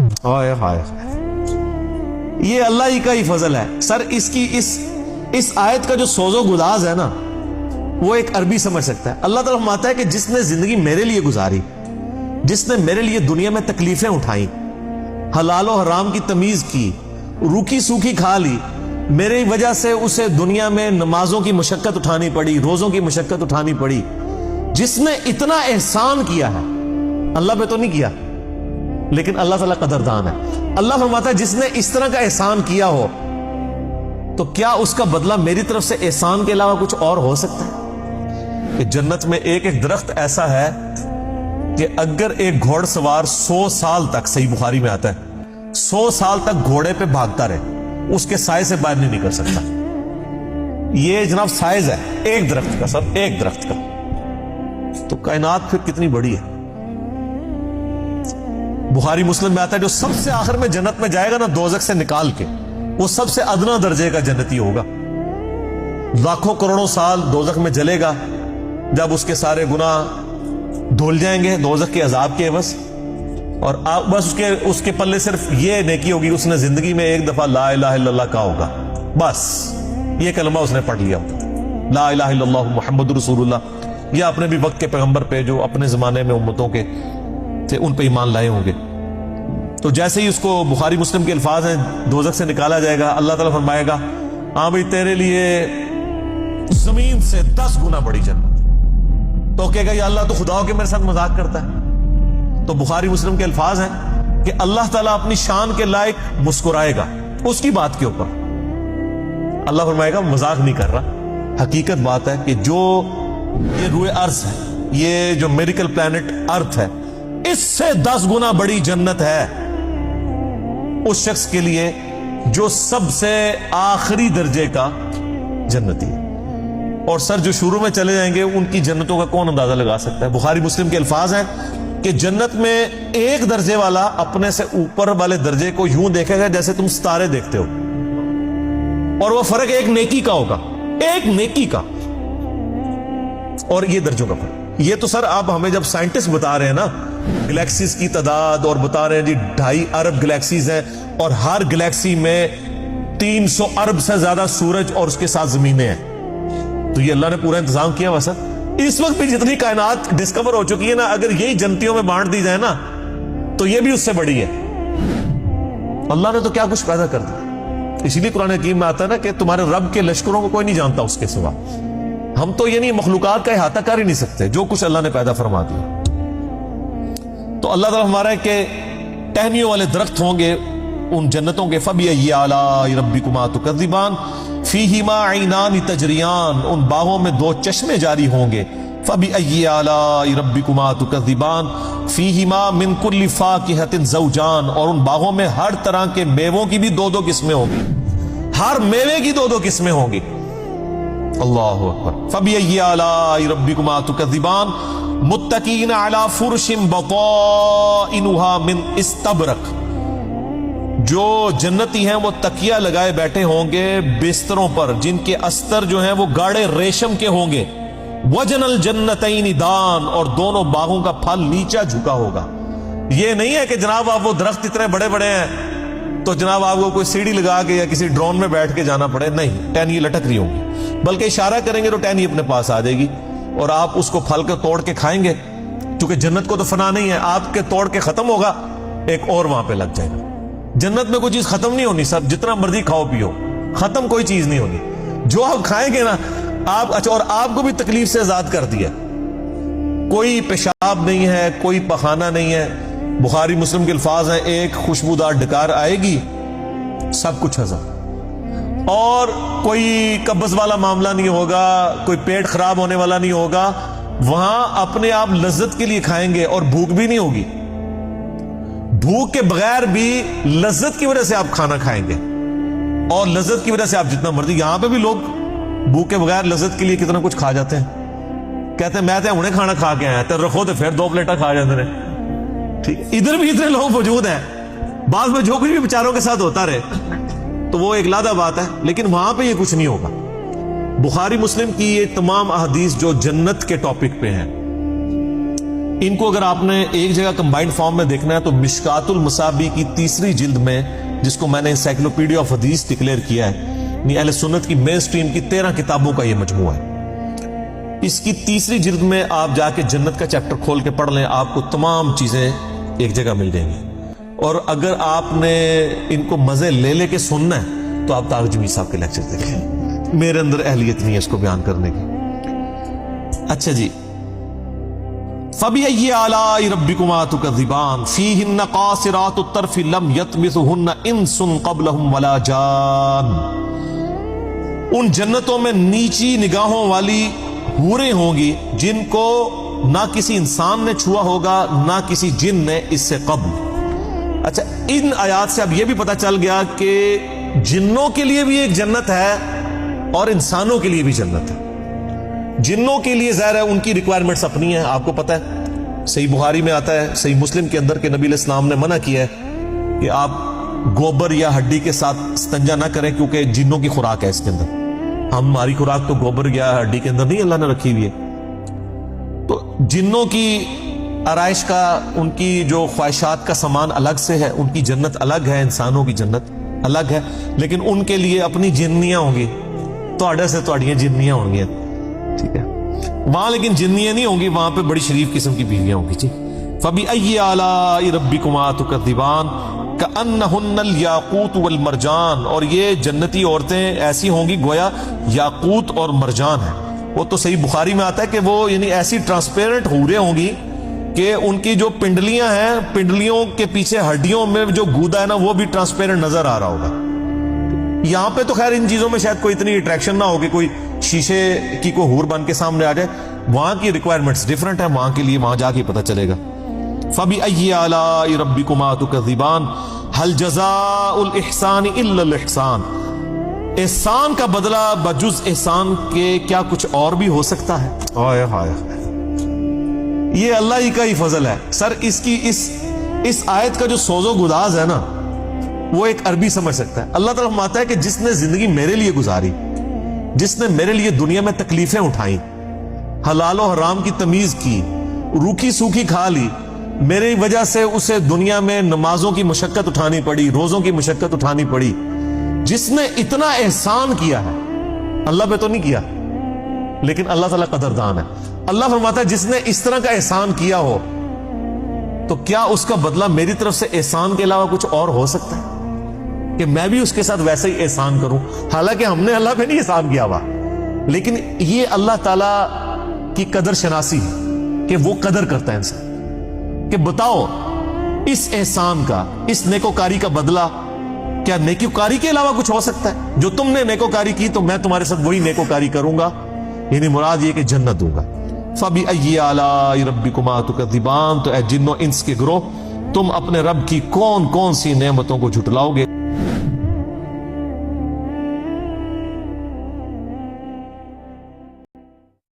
हाय हाय, ये अल्लाह ही का ही फजल है सर। इसकी इस आयत का जो सोजो गुदाज है ना, वो एक अरबी समझ सकता है। अल्लाह ताला फरमाता है कि जिसने जिंदगी मेरे लिए गुजारी, जिसने मेरे लिए दुनिया में तकलीफें उठाई, हलाल और हराम की तमीज की, रूखी सूखी खा ली, मेरी वजह से उसे दुनिया में नमाजों की मशक्कत उठानी पड़ी, रोजों की मशक्कत उठानी पड़ी, जिसने इतना एहसान किया है, अल्लाह पे तो नहीं किया, लेकिन अल्लाह ताला कदरदान है। अल्लाह फरमाता है जिसने इस तरह का एहसान किया हो, तो क्या उसका बदला मेरी तरफ से एहसान के अलावा कुछ और हो सकता है? कि जन्नत में एक एक दरख्त ऐसा है कि अगर एक घोड़सवार 100 साल तक, सही बुखारी में आता है, 100 साल तक घोड़े पे भागता रहे, उसके साए से बाहर नहीं निकल सकता। ये जनाब साइज है एक दरख्त का सर, एक दरख्त का। तो कायनात फिर कितनी बड़ी है। बुखारी मुस्लिम में आता है जो सबसे आखिर में जन्नत में जाएगा ना, दोजख से निकाल के, वो सबसे अदना दर्जे का जन्नती होगा। लाखों करोड़ों साल दोजख में जलेगा, जब उसके सारे गुनाह धुल जाएंगे दोजख के अजाब के बस, और आप बस उसके पल्ले सिर्फ ये नेकी होगी, उसने जिंदगी में एक दफा ला इलाहा इल्लल्लाह कहा होगा, बस ये कलमा उसने पढ़ लिया होगा, ला इलाहा इल्लल्लाह मुहम्मदुर रसूलुल्लाह। या अपने भी वक्त के पैगंबर पे जो अपने जमाने में उम्मतों के थे उन पे ईमान लाए होंगे। तो जैसे ही उसको, बुखारी मुस्लिम के अल्फाज हैं, दोजख से निकाला जाएगा, अल्लाह ताला फरमाएगा हाँ भाई तेरे लिए जमीन से 10 गुना बड़ी जन्नत। तो कहेगा या अल्लाह तो खुदा के मेरे साथ मजाक करता है। तो बुखारी मुस्लिम के अल्फाज हैं कि अल्लाह ताला अपनी शान के लायक मुस्कुराएगा उसकी बात के ऊपर। अल्लाह फरमाएगा मजाक नहीं कर रहा, हकीकत बात है कि जो ये रूए अर्ज है, ये जो मेरिकल प्लैनेट अर्थ है, इससे 10 गुना बड़ी जन्नत है उस शख्स के लिए जो सबसे आखिरी दर्जे का जन्नती है। और सर जो शुरू में चले जाएंगे उनकी जन्नतों का कौन अंदाजा लगा सकता है। बुखारी मुस्लिम के अल्फाज हैं कि जन्नत में एक दर्जे वाला अपने से ऊपर वाले दर्जे को यूं देखेगा जैसे तुम सितारे देखते हो, और वो फर्क एक नेकी का होगा, एक नेकी का, और ये दर्जों का फर्क। ये तो सर आप हमें जब साइंटिस्ट बता रहे हैं ना गैलेक्सीज की तादाद, और बता रहे हैं जी 2.5 अरब गैलेक्सीज हैं, और हर गैलेक्सी में 300 अरब से ज्यादा सूरज और उसके साथ जमीनें हैं, तो ये अल्लाह ने पूरा इंतजाम किया हुआ सर। इस वक्त भी जितनी कायनात डिस्कवर हो चुकी है ना, अगर यही जन्नतियों में बांट दी जाए ना, तो ये भी उससे बड़ी है। अल्लाह ने तो क्या कुछ पैदा कर दिया। इसीलिए कुरान हकीम में आता है ना कि तुम्हारे रब के लश्करों को कोई नहीं जानता उसके सिवा। हम तो ये नहीं मखलूकात का इहाता कर ही नहीं सकते जो कुछ अल्लाह ने पैदा फरमा दिया। तो अल्लाह ताला हमारा है कि टहनियों वाले दरख्त होंगे उन जन्नतों के, फबिअय्यि आलाइ रब्बिकुमा तुकज़्ज़िबान फीहिमा ऐनान तजरियान, उन बागों में 2 चश्मे जारी होंगे। फबिअय्यि आलाइ रब्बिकुमा तुकज़्ज़िबान फीहिमा मिन कुल्लि फाकिहतिन ज़ौजान, और उन बागों में हर तरह के मेवों की भी 2-2 किस्में होंगी, हर मेवे की 2-2 किस्में होंगी। अल्लाहु अकबर। फबिअय्यि आलाइ रब्बिकुमा तुकज़्ज़िबान मुत्तकीन अला फुरशिन बताइनुहा मिन इस्तबरक, जो जन्नती हैं वो तकिया लगाए बैठे होंगे बिस्तरों पर जिनके अस्तर जो हैं वो गाढ़े रेशम के होंगे। वजनल जन्नतैनि दान, और दोनों बागों का फल नीचा झुका होगा। ये नहीं है कि जनाब आप वो दरख्त इतने बड़े बड़े हैं तो जनाब आपको कोई सीढ़ी लगा के या किसी ड्रोन में बैठ के जाना पड़े, नहीं, टहनी लटक रही होंगी, बल्कि इशारा करेंगे तो टहनी अपने पास आ जाएगी और आप उसको फल के तोड़ के खाएंगे। क्योंकि जन्नत को तो फना नहीं है, आपके तोड़ के खत्म होगा, एक और वहां पे लग जाएगा। जन्नत में कोई चीज खत्म नहीं होनी सर, जितना मर्जी खाओ पियो, खत्म कोई चीज नहीं होनी। जो आप खाएंगे ना आप, अच्छा, और आपको भी तकलीफ से आजाद कर दिया, कोई पेशाब नहीं है, कोई पखाना नहीं है। बुखारी मुस्लिम के अल्फाज हैं, एक खुशबूदार डकार आएगी, सब कुछ हजम, और कोई कब्ज वाला मामला नहीं होगा, कोई पेट खराब होने वाला नहीं होगा। वहां अपने आप लज्जत के लिए खाएंगे और भूख भी नहीं होगी, भूख के बगैर भी लज्जत की वजह से आप खाना खाएंगे, और लज्जत की वजह से आप जितना मर्जी। यहां पे भी लोग भूख के बगैर लज्जत के लिए कितना कुछ खा जाते हैं, कहते हैं मैं तो उन्हें खाना खा के आया, तो रखो तो फिर 2 प्लेटा खा जाते हैं। ठीक है, इधर भी इतने लोग मौजूद हैं, बाद में जो कुछ भी बेचारों के साथ होता रहे तो वो एक लादा बात है, लेकिन वहां पे ये कुछ नहीं होगा। बुखारी मुस्लिम की ये तमाम अहदीस जो जन्नत के टॉपिक पे हैं, इनको अगर आपने एक जगह कंबाइंड फॉर्म में देखना है तो मिशकातुल मसाबी की तीसरी जिल्द में, जिसको मैंने एनसाइक्लोपीडिया ऑफ हदीस डिक्लेयर किया है, अहले सुन्नत की मेन स्ट्रीम की 13 किताबों का यह मजमुआ है। इसकी तीसरी जिल्द में आप जाके जन्नत का चैप्टर खोल के पढ़ लें, आपको तमाम चीजें एक जगह मिल जाएंगी। और अगर आपने इनको मजे ले लेके सुनना है तो आप तारिक जमील साहब के लेक्चर देखें, मेरे अंदर अहलियत नहीं है इसको बयान करने की। अच्छा जी, फबिअय्यि आलाइ रब्बिकुमा तुकज़्ज़िबान फ़ीहिन्ना क़ासिरातुत तर्फ़ि लम यत्मिसहुन्ना इंसुन क़ब्लहुम वला जान। उन जन्नतों में नीची निगाहों वाली हूरें होंगी जिनको ना किसी इंसान ने छुआ होगा ना किसी जिन ने इससे कब्ल। अच्छा, इन आयात से अब यह भी पता चल गया कि जिन्नों के लिए भी एक जन्नत है और इंसानों के लिए भी जन्नत है। जिन्नों के लिए ज़ाहिर है उनकी रिक्वायरमेंट्स अपनी है, आपको पता है। सही बुखारी में आता है, सही मुस्लिम के अंदर के नबी अलैहिस्सलाम ने मना किया है कि आप गोबर या हड्डी के साथ इस्तिंजा ना करें, क्योंकि जिन्नों की खुराक है इसके अंदर। हमारी खुराक तो गोबर या हड्डी के अंदर नहीं अल्लाह ने रखी हुई है। तो जिन्नों की आराइश का, उनकी जो ख्वाहिशात का सामान अलग से है, उनकी जन्नत अलग है, इंसानों की जन्नत अलग है। लेकिन उनके लिए अपनी जिन्नियां होंगी, तो से तो जिन्नियां होंगी, ठीक है। वहां लेकिन जिन्नियां नहीं होंगी, वहां पे बड़ी शरीफ किस्म की बीवियां होंगी जी। फबिअय्यि आलाइ रब्बिकुमा तुकज़्ज़िबान कअन्नहुन्नल याकूत वल मरजान। और ये जन्नती औरतें ऐसी होंगी गोया याकूत और मरजान है। वो तो सही बुखारी में आता है कि वो यानी ऐसी ट्रांसपेरेंट हूरें होंगी कि उनकी जो पिंडलियां हैं, पिंडलियों के पीछे हड्डियों में जो गूदा है ना, वो भी ट्रांसपेरेंट नजर आ रहा होगा। यहां पे तो खैर इन चीजों में शायद कोई इतनी अट्रैक्शन ना होगी, कोई शीशे की कोई हूर बन के सामने आ जाए। वहां की रिक्वायरमेंट्स डिफरेंट है, वहां के लिए वहां जाके पता चलेगा। फबिअय्यि आलाइ रब्बिकुमा तुकज़्ज़िबान हल जज़ाउल इहसानि इल्लल इहसान। एहसान का बदला बजुज एहसान के क्या कुछ और भी हो सकता है? हाय हाय, ये अल्लाह ही का ही फजल है सर। इसकी इस आयत का जो सोजो गुदाज है ना, वो एक अरबी समझ सकता है। अल्लाह ताला फरमाता है कि जिसने जिंदगी मेरे लिए गुजारी, जिसने मेरे लिए दुनिया में तकलीफें उठाई, हलाल और हराम की तमीज की, रूखी सूखी खा ली, मेरी वजह से उसे दुनिया में नमाजों की मशक्कत उठानी पड़ी, रोजों की मशक्कत उठानी पड़ी। जिसने इतना एहसान किया है, अल्लाह पे तो नहीं किया, लेकिन अल्लाह ताला कदरदान है। अल्लाह फरमाता है जिसने इस तरह का एहसान किया हो, तो क्या उसका बदला मेरी तरफ से एहसान के अलावा कुछ और हो सकता है कि मैं भी उसके साथ वैसे ही एहसान करूं? हालांकि हमने अल्लाह पे नहीं एहसान किया हुआ, लेकिन ये अल्लाह ताला की कदर शनासी है कि वो कदर करता है इंसान। कि बताओ, इस एहसान का, इस नेकोकारी का बदला क्या नेकोकारी के अलावा कुछ हो सकता है? जो तुमने नेकोकारी की तो मैं तुम्हारे साथ वही नेकोकारी करूंगा, यानी मुराद ये कि जन्नत दूंगा। फबिअय्यि आलाइ रब्बिकुमा तुकज़्ज़िबान। तो ऐ जिन्नो इंस के ग्रोह, तुम अपने रब की कौन कौन सी नेमतों को झुटलाओगे?